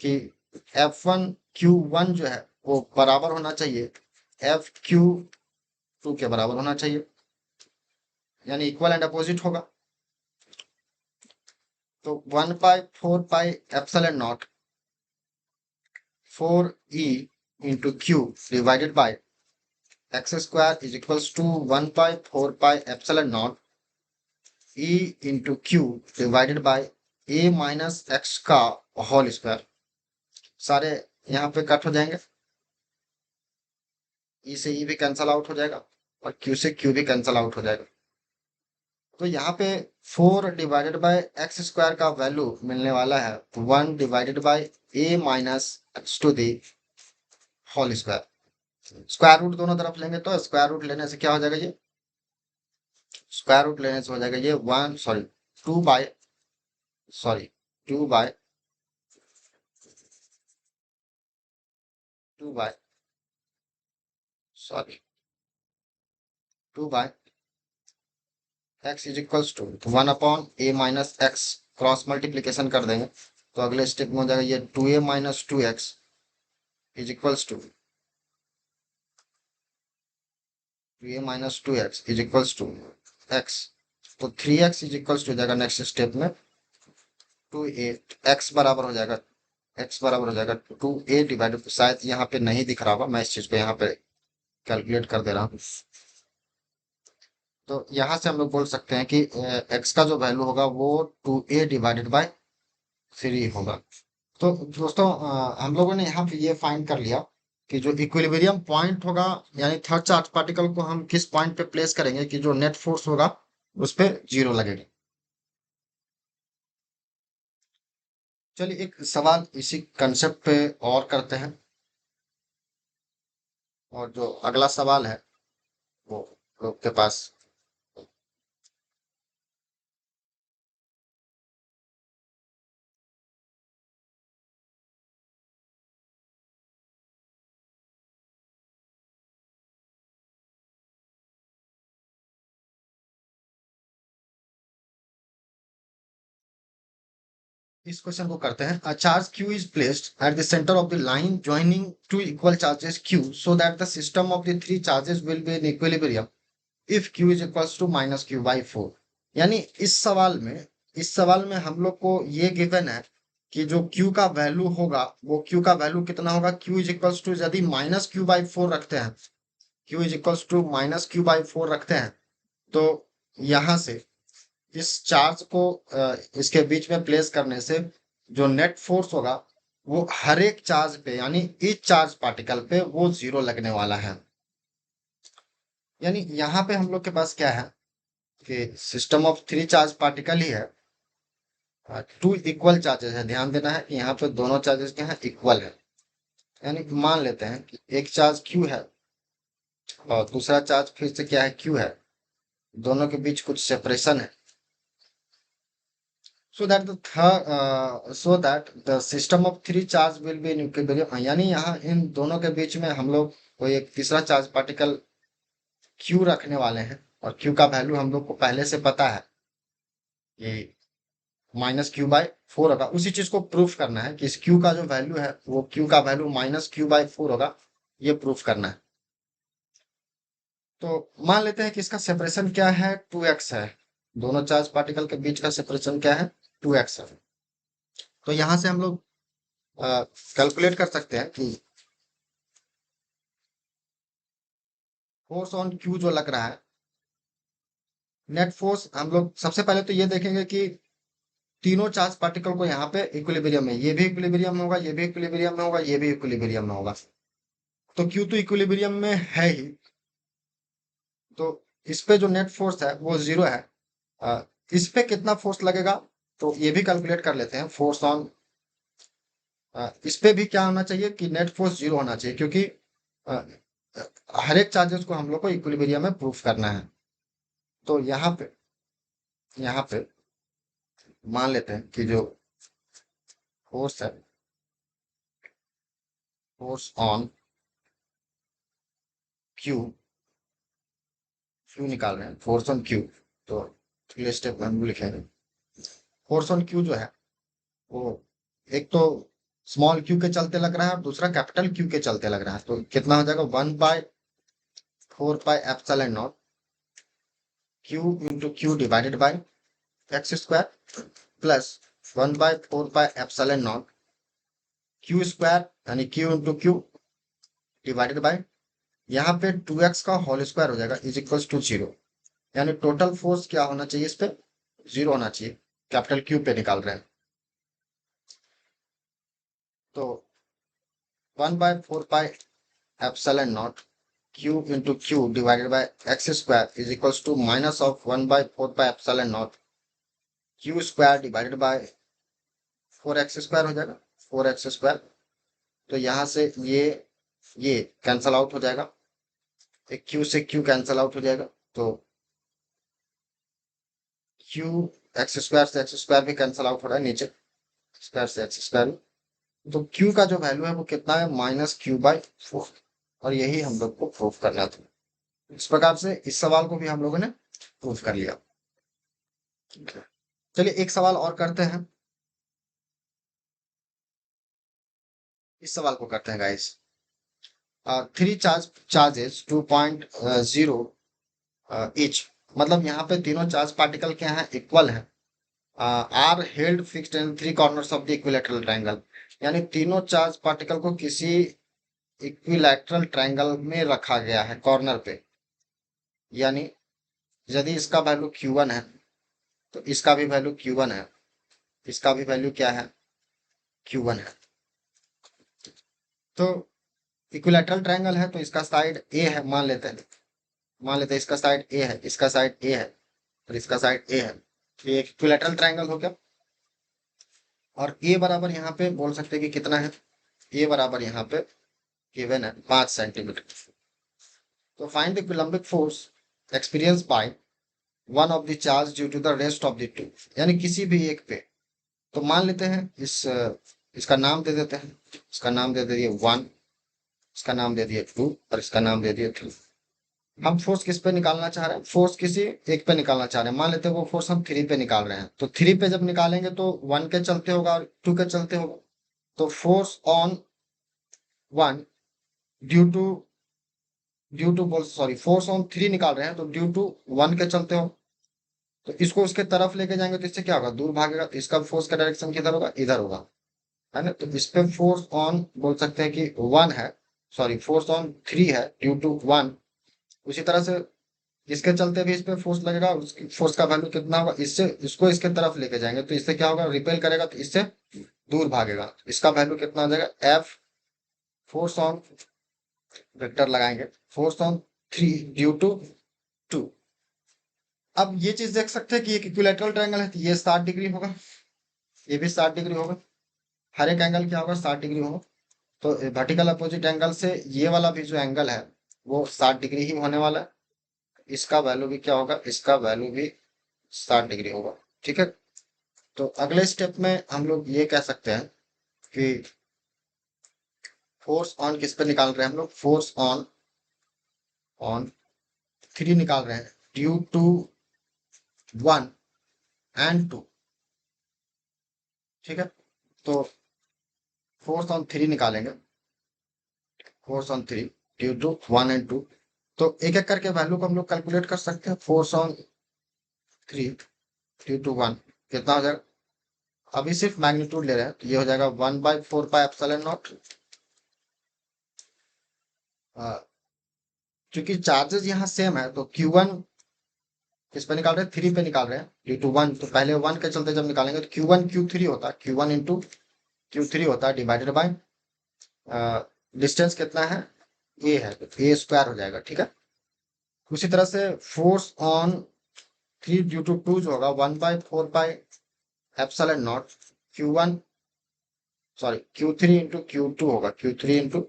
कि F1 Q1 जो है वो बराबर होना चाहिए F Q2 के बराबर होना चाहिए, यानी इक्वल एंड अपोजिट होगा। तो 1/4 pi epsilon nought 4E into Q divided by x square is equals to 1/4 pi epsilon nought E into Q divided by A - x का होल स्क्वायर। सारे यहाँ पे कट हो जाएंगे, ई से ई भी कैंसल आउट हो जाएगा और क्यू से क्यू भी कैंसल आउट हो जाएगा। तो यहाँ पे 4/x² का वैल्यू मिलने वाला है 1/a - x² स्क्वायर रूट दोनों तरफ लेंगे तो स्क्वायर रूट लेने से क्या हो जाएगा, ये स्क्वायर रूट लेने से हो जाएगा ये 2 by sorry 2 by 2 by sorry 2 by x is equals to 1/a - x। Cross multiplication कर देंगे तो अगले स्टेप में हो जाएगा ये 2a - 2x is equals to 2a - 2x is equals to x। तो 3x इज इक्वल्स टू हो जाएगा नेक्स्ट स्टेप में 2a। x बराबर हो जाएगा, x बराबर हो जाएगा 2a डिवाइडेड, शायद यहाँ पे नहीं दिख रहा होगा, मैं इस चीज को यहाँ पे कैलकुलेट कर दे रहा हूँ। तो यहाँ से हम लोग बोल सकते हैं कि x का जो वैल्यू होगा वो 2a/3 होगा। तो दोस्तों हम लोगों ने यहाँ पे ये फाइंड कर लिया कि जो इक्विलिब्रियम पॉइंट होगा, यानी थर्ड चार्ज पार्टिकल को हम किस पॉइंट पे प्लेस करेंगे कि जो नेट फोर्स होगा उस पे जीरो लगेगा। चलिए एक सवाल इसी कंसेप्ट पे और करते हैं, और जो अगला सवाल है वो लोग के पास। इस क्वेश्चन को करते हैं। A charge q is placed at the centre of the line joining two equal charges q so that the system of the three charges will be in equilibrium if q is equals to -q/4। यानी इस सवाल में हम लोग को ये given है कि जो q का वैल्यू होगा वो q का वैल्यू कितना होगा, q इज इक्वल्स टू यदि -q/4 रखते हैं, q is equals to -q/4 रखते हैं, तो यहां से इस चार्ज को इसके बीच में प्लेस करने से जो नेट फोर्स होगा वो हर एक चार्ज पे, यानी इस चार्ज पार्टिकल पे वो जीरो लगने वाला है। यानी यहाँ पे हम लोग के पास क्या है कि system of three charge particle ही है, टू इक्वल चार्जेस है। ध्यान देना है कि यहाँ पे दोनों चार्जेस क्या है, इक्वल है। यानी मान लेते हैं कि एक चार्ज क्यू है और दूसरा चार्ज फिर से क्या है, क्यू है। दोनों के बीच कुछ सेपरेशन है, so that the system of three charge will be in equilibrium। यानी यहाँ इन दोनों के बीच में हम लोग कोई एक तीसरा चार्ज पार्टिकल Q रखने वाले हैं, और Q का वैल्यू हम लोग को पहले से पता है कि -q/4 होगा। उसी चीज को प्रूफ करना है कि इस Q का जो वैल्यू है वो Q का वैल्यू -q/4 होगा, ये प्रूफ करना है। तो मान लेते हैं कि इसका सेपरेशन क्या है, 2x है। दोनों चार्ज पार्टिकल के बीच का सेपरेशन क्या है, 2x है। तो यहां से हम लोग कैलकुलेट कर सकते हैं कि फोर्स ऑन क्यू जो लग रहा है, नेट फोर्स, हम लोग सबसे पहले तो ये देखेंगे कि तीनों चार्ज पार्टिकल को यहाँ पे इक्विलिब्रियम में, ये भी इक्विलिब्रियम में होगा, ये भी इक्विलिब्रियम में होगा, ये भी इक्विलिब्रियम में होगा। तो क्यू तो इक्विलिब्रियम में है ही, तो इस पे जो नेट फोर्स है वो जीरो है। अ, इस पे कितना फोर्स लगेगा तो ये भी कैलकुलेट कर लेते हैं। फोर्स ऑन, इस पे भी क्या होना चाहिए कि नेट फोर्स जीरो होना चाहिए, क्योंकि अ, हर एक चार्जेस को हम लोग को इक्विलिब्रियम में प्रूफ करना है। तो यहाँ पे मान लेते हैं कि जो फोर्स है, फोर्स ऑन क्यू, क्यू निकाल रहे हैं, फोर्स ऑन क्यू। तो अगले स्टेप में हम लिखेंगे फोर्स ऑन क्यू जो है वो एक तो स्मॉल क्यू के चलते लग रहा है और दूसरा कैपिटल क्यू के चलते लग रहा है। तो कितना हो जाएगा, 1/4 pi epsilon naught Q into Q divided by X square plus 1/4 pi epsilon naught Q square यानी Q into Q divided by, यहाँ पे 2x का होल स्क्वायर हो जाएगा इज इक्वल्स टू जीरो। यानी टोटल फोर्स क्या होना चाहिए, इस पे जीरो होना चाहिए, कैपिटल क्यू पे निकाल रहे हैं। तो 1/4 pi epsilon not q into q divided by x square is equals to minus of 1/4 pi epsilon not q square divided by 4x square हो जाएगा, 4x स्क्वायर। तो यहाँ से ये कैंसल आउट हो जाएगा, एक q से q कैंसल आउट हो जाएगा। तो q, एक्स स्क्वायर से एक्स स्क्वायर भी कैंसल आउट हो रहा है नीचे, स्क्वायर से एक्स स्क्वायर। तो q का जो वैल्यू है वो कितना है, -q/4। और यही हम लोग को प्रूफ करना था। इस प्रकार से इस सवाल को भी हम लोगों ने प्रूफ कर लिया। चलिए एक सवाल और करते हैं, इस सवाल को करते हैं गाइस। थ्री चार्जेस 2.0 इच, मतलब यहाँ पे तीनों चार्ज पार्टिकल क्या हैं, इक्वल हैं, are held fixed in three corners of the equilateral triangle. यानी तीनों चार्ज पार्टिकल को किसी इक्विलैटरल ट्रायंगल में रखा गया है कॉर्नर पे। यानी यदि इसका वैल्यू Q1 है तो इसका भी वैल्यू Q1 है, इसका भी वैल्यू क्या है, Q1 है। तो इक्विलैटरल ट्रायंगल है तो इसका साइड ए है, मान लेते हैं इसका साइड ए है, इसका साइड ए है और इसका साइड ए है। तो ये इक्विलैटरल ट्रायंगल हो गया। और ए बराबर यहाँ पे बोल सकते हैं कि कितना है, ए बराबर यहाँ पे गिवन है 5 सेंटीमीटर। तो find the coulombic force experience by one of the charge due to the rest of the two, यानी किसी भी एक पे। तो मान लेते हैं इसका नाम दे देते हैं, इसका नाम दे दिए 1, इसका नाम दे दिए 2 और इसका नाम दे दिए 3। हम फोर्स किस पे निकालना चाह रहे हैं, फोर्स किसी एक पे निकालना चाह रहे हैं। मान लेते हैं वो फोर्स हम 3 पे निकाल रहे हैं, तो 3 पे जब निकालेंगे तो 1 के चलते होगा और 2 के चलते होगा। तो फोर्स ऑन 1 ड्यू टू बोल सॉरी, फोर्स ऑन 3 निकाल रहे हैं तो ड्यू टू 1 के चलते हो। तो इसको उसके तरफ लेके जाएंगे तो इससे क्या होगा, दूर भागेगा, तो इसका फोर्स का डायरेक्शन किधर होगा, इधर होगा, है ना। तो इस पे फोर्स ऑन बोल सकते हैं कि 1 है, सॉरी फोर्स ऑन 3 है ड्यू टू 1। उसी तरह से इसके चलते भी इस पे फोर्स लगेगा, उसकी फोर्स का वैल्यू कितना होगा, इससे इसको इसके तरफ लेके जाएंगे तो इससे क्या होगा, रिपेल करेगा तो इससे दूर भागेगा। इसका वैल्यू कितना हो जाएगा, एफ फोर्स ऑन, वेक्टर लगाएंगे, फोर्स ऑन 3 ड्यू टू 2। अब ये चीज देख सकते हैं कि एक इक्विलैटरल ट्रायंगल है तो ये 60 डिग्री होगा, ये भी 60 डिग्री होगा, हर एक एंगल क्या होगा, 60 डिग्री होगा। तो वर्टिकल अपोजिट एंगल से ये वाला भी जो एंगल है वो 60 डिग्री ही होने वाला है। इसका वैल्यू भी क्या होगा, इसका वैल्यू भी 60 डिग्री होगा। ठीक है। तो अगले स्टेप में हम लोग ये कह सकते हैं कि फोर्स ऑन किस पे निकाल रहे हैं हम लोग, फोर्स ऑन ऑन 3 निकाल रहे हैं ड्यू टू 1 एंड 2। ठीक है। तो फोर्स ऑन 3 निकालेंगे, force on 3 due to 1 and 2। तो एक एक करके वैल्यू को हम लोग कैलकुलेट कर सकते हैं। फोर्स ऑन 3 ड्यू टू 1 कितना हो जाएगा, अभी सिर्फ मैग्नीट्यूड ले रहे हैं तो ये हो जाएगा 1/4 पाई एप्सिलॉन नॉट। क्योंकि चार्जेस यहाँ सेम है तो Q1 किस पे निकाल रहे हैं, 3 पे निकाल रहे हैं, ड्यू टू 1। तो पहले 1 के चलते जब निकालेंगे तो Q1 Q3 होता है, Q1 इंटू Q3 होता है, डिवाइडेड बाय डिस्टेंस कितना है, ए है, तो ए स्क्वायर हो जाएगा, ठीक है। उसी तरह से फोर्स ऑन 3 ड्यू टू 2 जो होगा 1/4 pi epsilon naught Q1, sorry Q3 into Q2 होगा, Q3 इंटू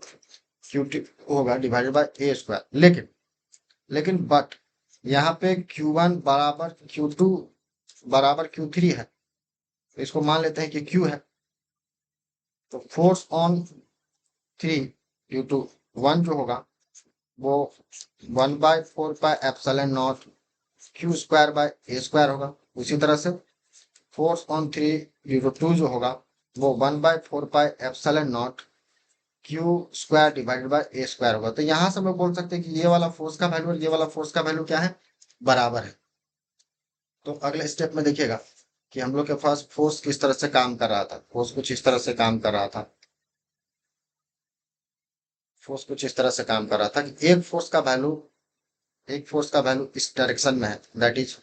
Q2 होगा, डिवाइडेड बाय ए स्क्वायर। लेकिन बट यहाँ पे Q1 बराबर Q2 बराबर Q3 है, तो इसको मान लेते हैं कि Q है। तो फोर्स ऑन 3 ड्यू टू 1 जो होगा वो 1/4 pi epsilon not Q square by A square होगा। उसी तरह से फोर्स ऑन 3 ड्यू टू 2 जो होगा वो 1/4 pi epsilon not Q square divided by A square होगा। तो यहाँ से हम लोग बोल सकते हैं कि ये वाला फोर्स का वैल्यू और ये वाला फोर्स का वैल्यू क्या है, बराबर है। तो अगले स्टेप में देखिएगा कि हम लोग के पास फोर्स किस तरह से काम कर रहा था। फोर्स कुछ इस तरह से काम कर रहा था, फोर्स कुछ इस तरह से काम कर रहा था कि एक फोर्स का वैल्यू इस डायरेक्शन में है, दैट इज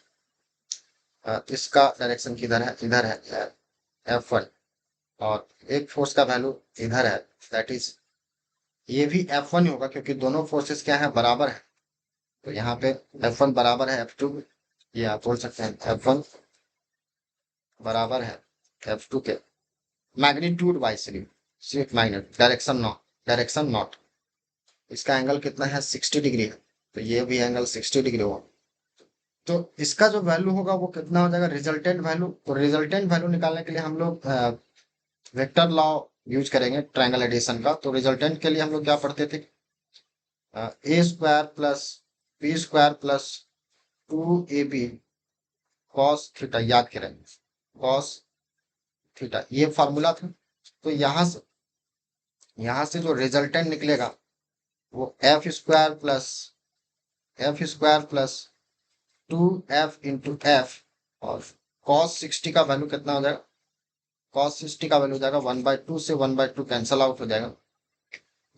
इसका डायरेक्शन किधर है, इधर है, F1। और एक फोर्स का वैल्यू इधर है, दैट इज ये भी F1 ही होगा, क्योंकि दोनों फोर्सेस क्या है, बराबर है। तो यहाँ पे F1 बराबर है F2, ये आप बोल सकते हैं F1 बराबर है F2 के मैग्नीट्यूड बाई सिर्फ मैग्नीट्यूड, डायरेक्शन नॉट। इसका एंगल कितना है, 60 डिग्री है, तो ये भी एंगल 60 डिग्री होगा। तो इसका जो वैल्यू होगा वो कितना हो जाएगा, रिजल्टेंट वैल्यू। तो रिजल्टेंट वैल्यू निकालने के लिए हम लोग वेक्टर लॉ यूज करेंगे, ट्रायंगल एडिशन का। तो रिजल्टेंट के लिए हम लोग क्या पढ़ते थे, A square plus B square plus 2ab cos theta, याद करें कॉस थीटा, ये फॉर्मूला था। तो यहाँ से जो रिजल्टेंट निकलेगा वो F square plus 2f into F, और कॉस 60 का वैल्यू कितना हो जाएगा, कॉस 60 का वैल्यू हो जाएगा 1/2, से 1/2 कैंसल आउट हो जाएगा।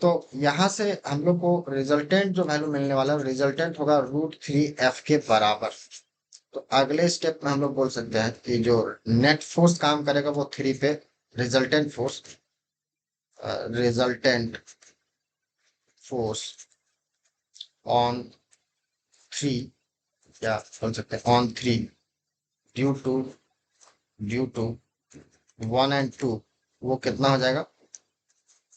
तो यहाँ से हम लोग को रिजल्टेंट जो वैल्यू मिलने वाला है, रिजल्टेंट होगा √3f के बराबर। तो अगले स्टेप में हम लोग बोल सकते हैं कि जो नेट फोर्स काम करेगा वो 3 पे, रिजल्टेंट फोर्स ऑन 3, या बोल सकते हैं ऑन 3 ड्यू टू 1 एंड 2, वो कितना हो जाएगा,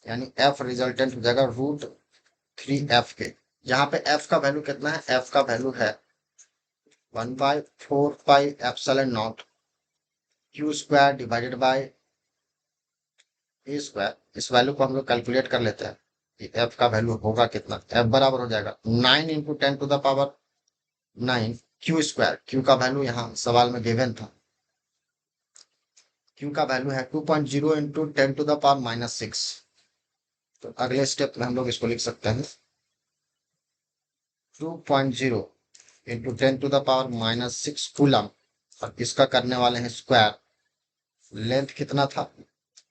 यानी एफ रिजल्टेंट हो जाएगा √3f के। यहाँ पे एफ का वैल्यू कितना है, एफ का वैल्यू है 1/4 pi epsilon not Q square divided by A square. इस वैल्यू को हम लोग कैलकुलेट कर लेते हैं कि एफ का वैल्यू होगा कितना। एफ बराबर हो जाएगा 9 इंटू 10⁻9 Q स्क्वायर। Q का वैल्यू यहाँ सवाल में गिवन था, Q का वैल्यू है 2.0 इंटू 10⁻⁻6। तो अगले स्टेप में हम लोग इसको लिख सकते हैं 2.0 इंटू 10⁻⁻6 कूलम, और इसका करने वाले हैं स्क्वायर। लेंथ कितना था,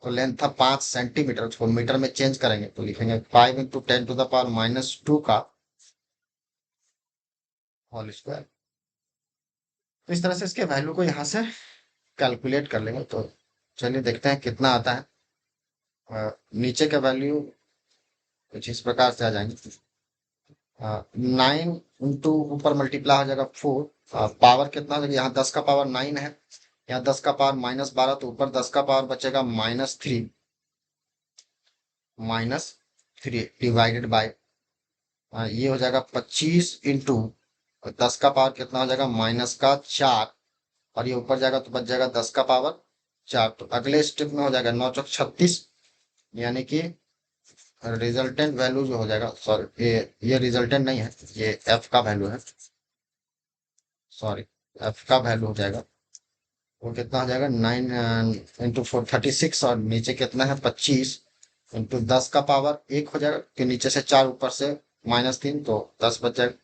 तो लेंथ था 5 सेंटीमीटर, उसको मीटर में चेंज करेंगे तो लिखेंगे 5 इंटू 10⁻⁻2 का होल स्क्वायर। तो इस तरह से इसके वैल्यू को यहाँ से कैलकुलेट कर लेंगे। तो चलिए देखते हैं कितना आता है। नीचे का वैल्यू कुछ इस प्रकार से आ जाएंगे, 9 इंटू ऊपर मल्टीप्लाई हो जाएगा 4, पावर कितना हो जाएगा, यहाँ 10 का पावर 9 है, यहाँ 10 का पावर -12, तो ऊपर 10 का पावर बचेगा -3 डिवाइडेड बाय ये हो जाएगा 25 इंटू 10 का पावर कितना हो जाएगा, -4, और ये ऊपर जाएगा तो बच जाएगा 10 का पावर 4। तो अगले स्टेप में हो जाएगा 9 चौक 36, यानी कि रिजल्टेंट वैल्यू जो हो जाएगा, सॉरी ये रिजल्टेंट नहीं है, ये एफ का वैल्यू है, सॉरी एफ का वैल्यू हो जाएगा, वो कितना हो जाएगा 9 इंटू 4 36, और नीचे कितना है 25 इंटू 10 का पावर 1 हो जाएगा, कि नीचे से 4 ऊपर से -3, तो 10 बच जाएगा।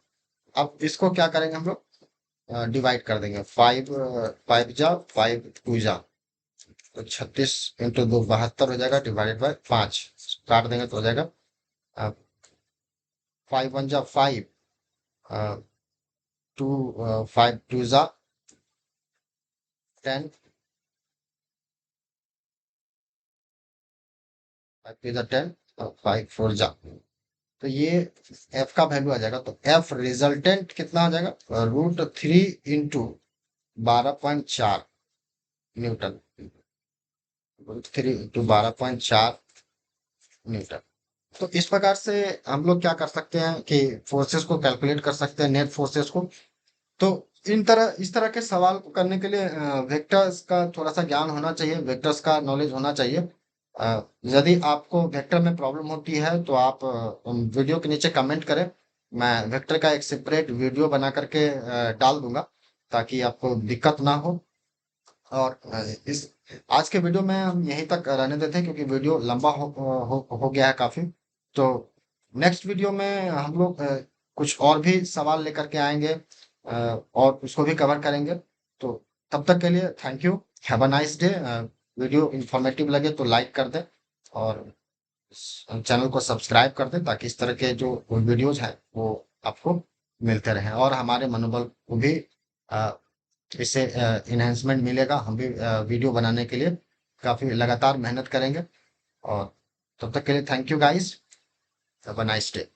अब इसको क्या करेंगे हम लोग, डिवाइड कर देंगे, 5 5 जा 5 2 जा, तो 36 इंटू 2 72 हो जाएगा, डिवाइडेड बाय 5 काट देंगे तो हो जाएगा 5 1 जा 5, टू 5 टू जा 10, 5 टू जा 10 और 5 4 जा। तो ये एफ का वैल्यू आ जाएगा, तो एफ रिजल्टेंट कितना आ जाएगा, √3 इंटू 12.4 न्यूटन, √3 इंटू 12.4 न्यूटन। तो इस प्रकार से हम लोग क्या कर सकते हैं कि फोर्सेस को कैलकुलेट कर सकते हैं, नेट फोर्सेस को। तो इस तरह के सवाल को करने के लिए वेक्टर्स का थोड़ा सा ज्ञान होना चाहिए, वेक्टर्स का नॉलेज होना चाहिए। यदि आपको वेक्टर में प्रॉब्लम होती है तो आप वीडियो के नीचे कमेंट करें, मैं वेक्टर का एक सेपरेट वीडियो बना करके डाल दूंगा, ताकि आपको दिक्कत ना हो। और इस आज के वीडियो में हम यहीं तक रहने देते हैं, क्योंकि वीडियो लंबा हो गया है काफी। तो नेक्स्ट वीडियो में हम लोग कुछ और भी सवाल लेकर के आएंगे, और उसको भी कवर करेंगे। तो तब तक के लिए thank you, have a nice day. Video informative लगे तो लाइक कर दें, और चैनल को सब्सक्राइब कर दें, ताकि इस तरह के जो वीडियोज हैं वो आपको मिलते रहें, और हमारे मनोबल को भी इससे इन्हेंसमेंट मिलेगा। हम भी वीडियो बनाने के लिए काफी लगातार मेहनत करेंगे। और तब तक के लिए thank you guys, have a nice day.